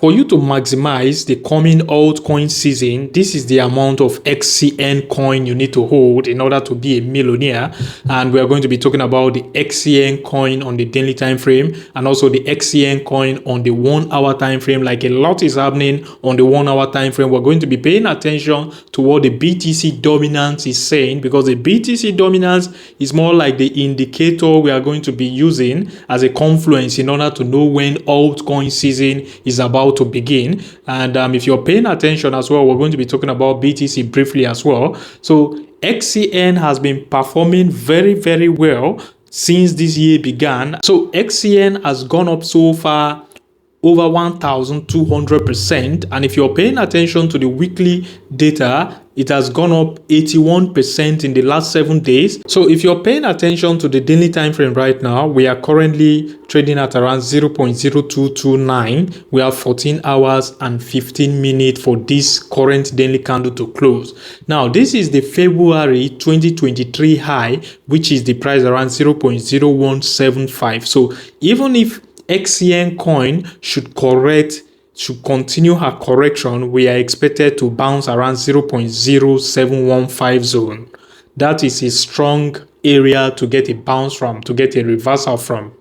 For you to maximize the coming altcoin season, this is the amount of XCN coin you need to hold in order to be a millionaire. And we are going to be talking about the XCN coin on the daily time frame and also the XCN coin on the 1 hour time frame. Like, a lot is happening on the 1 hour time frame. We're going to be paying attention to what the BTC dominance is saying, because the BTC dominance is more like the indicator we are going to be using as a confluence in order to know when altcoin season is about to begin. And if you're paying attention as well, we're going to be talking about BTC briefly as well. So XCN has been performing very, very well since this year began. So XCN has gone up so far over 1,200%, and if you're paying attention to the weekly data, it has gone up 81% in the last 7 days. So if you're paying attention to the daily time frame right now, we are currently trading at around 0.0229. We have 14 hours and 15 minutes for this current daily candle to close. Now, this is the February 2023 high, which is the price around 0.0175. So even if XCN coin should continue her correction, we are expected to bounce around 0.0715 zone. That is a strong area to get a bounce from, to get a reversal from.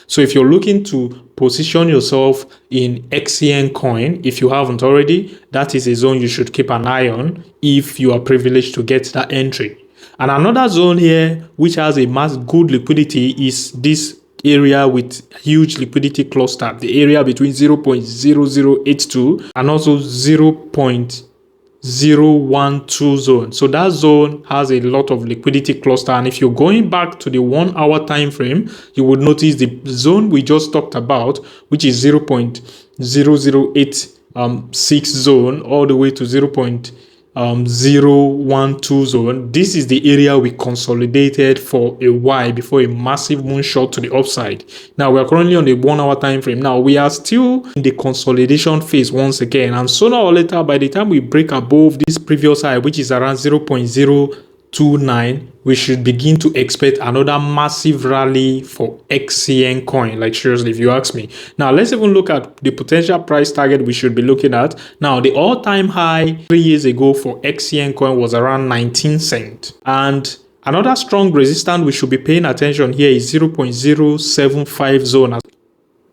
So if you're looking to position yourself in XCN coin, if you haven't already, that is a zone you should keep an eye on if you are privileged to get that entry. And another zone here which has a good liquidity is this area with huge liquidity cluster, the area between 0.0082 and also 0.012 zone. So that zone has a lot of liquidity cluster, and if you're going back to the 1 hour time frame, you would notice the zone we just talked about, which is 0.0086 zone all the way to 0.012 zone. This is the area we consolidated for a while before a massive moonshot to the upside. Now we are currently on the 1 hour time frame. Now we are still in the consolidation phase once again, and sooner or later, by the time we break above this previous high, which is around 0.029, we should begin to expect another massive rally for XCN coin. Like, seriously, if you ask me. Now let's even look at the potential price target we should be looking at. Now, the all-time high 3 years ago for XCN coin was around 19 cents, and another strong resistance we should be paying attention here is 0.075 zone.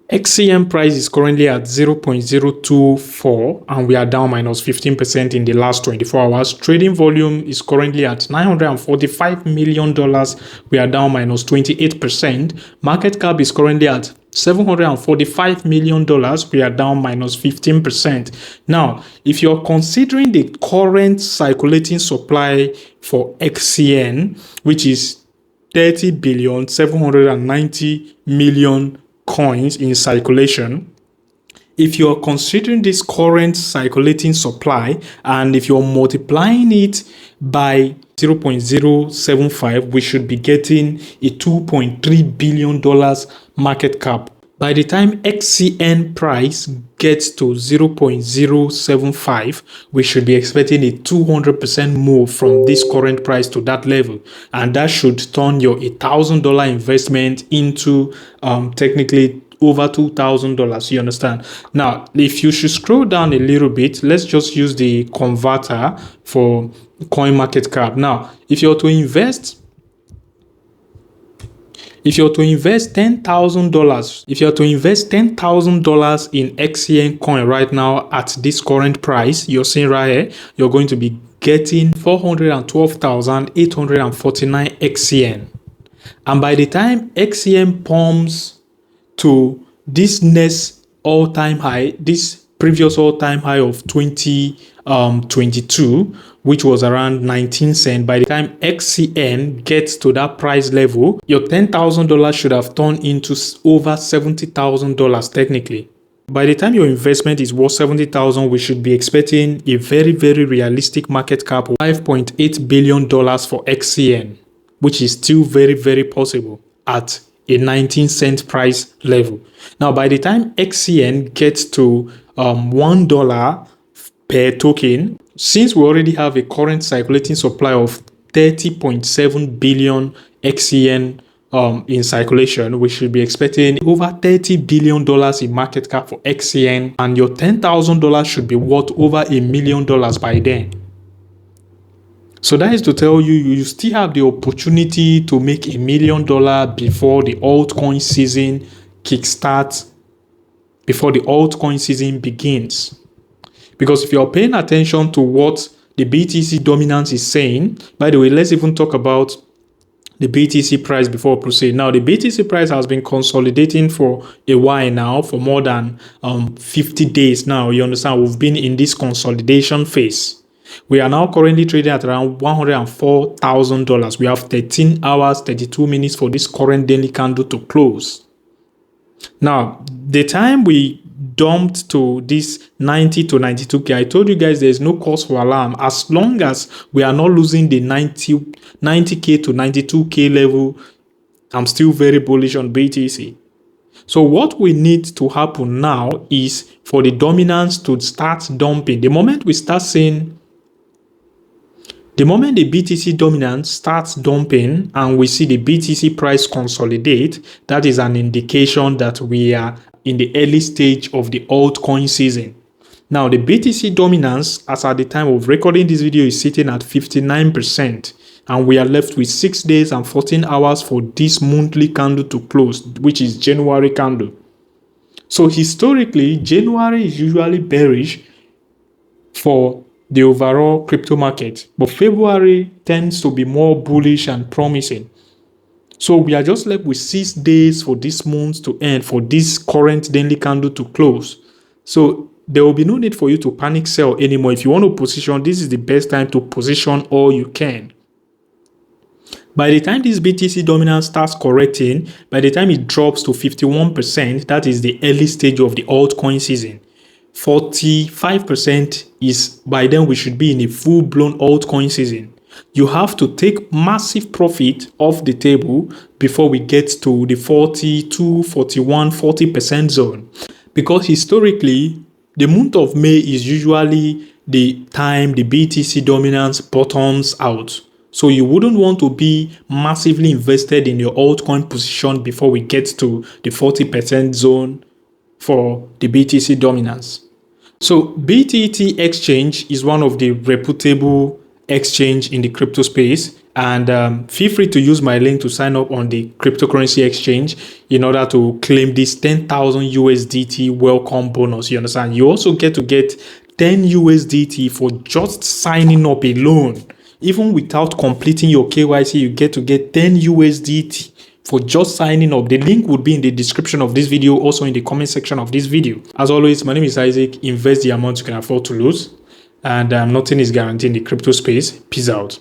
XCM price is currently at 0.024 and we are down minus 15% in the last 24 hours. Trading volume is currently at $945 million. We are down minus 28%. Market cap is currently at $745 million. We are down minus 15%. Now, if you're considering the current circulating supply for XCN, which is 30,790,000,000 coins in circulation, if you're considering this current circulating supply and if you're multiplying it by 0.075, we should be getting a $2.3 billion market cap. By the time XCN price gets to 0.075, we should be expecting a 200% move from this current price to that level. And that should turn your $1,000 investment into technically over $2,000. You understand? Now, if you should scroll down a little bit, let's just use the converter for coin market cap. Now, if you're to invest $10,000 in XCN coin right now at this current price you're seeing right here, you're going to be getting 412,849 XCN. And by the time XCN pumps to this next all-time high, this previous all-time high of 2022, which was around 19 cents. By the time XCN gets to that price level, your $10,000 should have turned into over $70,000 technically. By the time your investment is worth $70,000, we should be expecting a very, very realistic market cap of $5.8 billion for XCN, which is still very, very possible at a 19 cent price level. Now, by the time XCN gets to $1 per token, since we already have a current circulating supply of 30.7 billion XCN in circulation, we should be expecting over $30 billion in market cap for XCN, and your $10,000 should be worth over $1 million by then. So that is to tell you, you still have the opportunity to make $1 million before the altcoin season kickstarts, before the altcoin season begins. Because if you're paying attention to what the BTC dominance is saying, by the way, let's even talk about the BTC price before we proceed. Now, the BTC price has been consolidating for a while now, for more than 50 days now. You understand? We've been in this consolidation phase. We are now currently trading at around $104,000. We have 13 hours, 32 minutes for this current daily candle to close. Now, the time we dumped to this 90 to 92K, I told you guys there's no cause for alarm. As long as we are not losing the 90K to 92K level, I'm still very bullish on BTC. So what we need to happen now is for the dominance to start dumping. The moment the BTC dominance starts dumping and we see the BTC price consolidate, that is an indication that we are in the early stage of the altcoin season. Now, the BTC dominance, as at the time of recording this video, is sitting at 59%. And we are left with 6 days and 14 hours for this monthly candle to close, which is January candle. So historically, January is usually bearish for the overall crypto market, but February tends to be more bullish and promising. So we are just left with 6 days for this month to end, for this current daily candle to close. So there will be no need for you to panic sell anymore. If you want to position, this is the best time to position all you can. By the time this BTC dominance starts correcting, by the time it drops to 51%, that is the early stage of the altcoin season. 45% is by then we should be in a full-blown altcoin season. You have to take massive profit off the table before we get to the 42, 41, 40% zone. Because historically, the month of May is usually the time the BTC dominance bottoms out. So you wouldn't want to be massively invested in your altcoin position before we get to the 40% zone for the BTC dominance. So BTT Exchange is one of the reputable exchange in the crypto space, and feel free to use my link to sign up on the cryptocurrency exchange in order to claim this 10,000 USDT welcome bonus. You understand? You also get 10 USDT for just signing up alone. Even without completing your KYC, you get 10 USDT for just signing up. The link would be in the description of this video, also in the comment section of this video. As always, my name is Isaac. Invest the amount you can afford to lose, and nothing is guaranteed in the crypto space. Peace out.